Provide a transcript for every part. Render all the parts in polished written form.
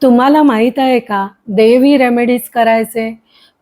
तुम्हाला माहीत आहे का, देवी रेमेडीज करायचे?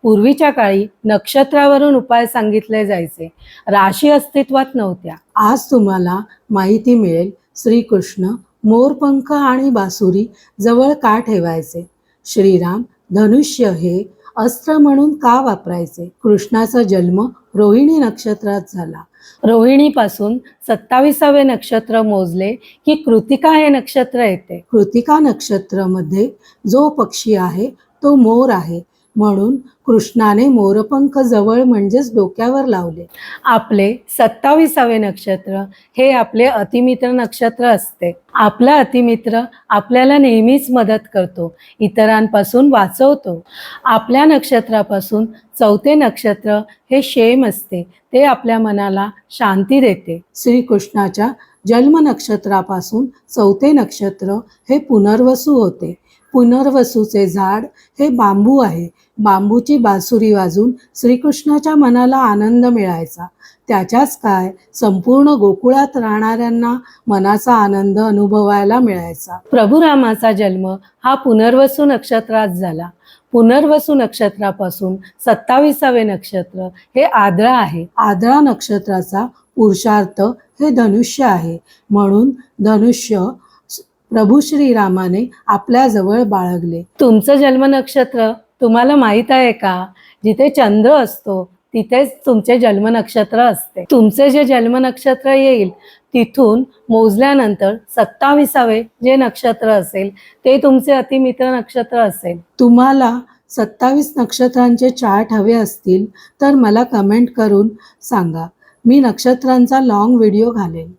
पूर्वीच्या काळी नक्षत्रावरून उपाय सांगितले जायचे. राशी अस्तित्वात नव्हत्या. आज तुम्हाला माहिती मिळेल श्रीकृष्ण मोरपंख आणि बासुरी जवळ का ठेवायचे? श्रीराम धनुष्य हे अस्त्र म्हणून का वापरायचे? कृष्णाचा जन्म रोहिणी नक्षत्रात झाला. रोहिणीपासून 27वे नक्षत्र मोजले की कृतिका हे नक्षत्र येते. कृतिका नक्षत्रामध्ये जो पक्षी आहे तो मोर आहे, म्हणून कृष्णाने मोरपंख जवळ म्हणजेच डोक्यावर लावले. आपले 27वे नक्षत्र हे आपले अतिमित्र नक्षत्र असते. आपला अतिमित्र आपल्याला नेहमीच मदत करतो, इतरांपासून वाचवतो. आपल्या नक्षत्रापासून 4थे नक्षत्र हे शेम असते, ते आपल्या मनाला शांती देते. श्रीकृष्णाच्या जन्म नक्षत्रापासून 4थे नक्षत्र हे पुनर्वसू होते. पुनर्वसूचे झाड हे बांबू आहे. बांबूची बासुरी वाजून श्रीकृष्णाच्या मनाला आनंद मिळायचा. त्याच्याच काय संपूर्ण गोकुळात राहणाऱ्यांना मनाचा आनंद अनुभवायला मिळायचा. प्रभू रामाचा जन्म हा पुनर्वसू नक्षत्रात झाला. पुनर्वसू नक्षत्रापासून 27वे नक्षत्र हे आद्रा आहे. आद्रा नक्षत्राचा पुरुषार्थ हे धनुष्य आहे, म्हणून धनुष्य प्रभू श्रीरामाने आपल्या जवळ बाळगले. तुमचं जन्म नक्षत्र तुम्हाला माहित आहे का? जिथे चंद्र असतो तिथेच तुमचे जन्म नक्षत्र असते. तुमचे जे जन्म नक्षत्र येईल तिथून मोजल्यानंतर 27वे जे नक्षत्र असेल ते तुमचे अतिमित्र नक्षत्र असेल. तुम्हाला 27 नक्षत्रांचे चार्ट हवे असतील तर मला कमेंट करून सांगा. मी नक्षत्रांचा लॉंग व्हिडिओ घालेन.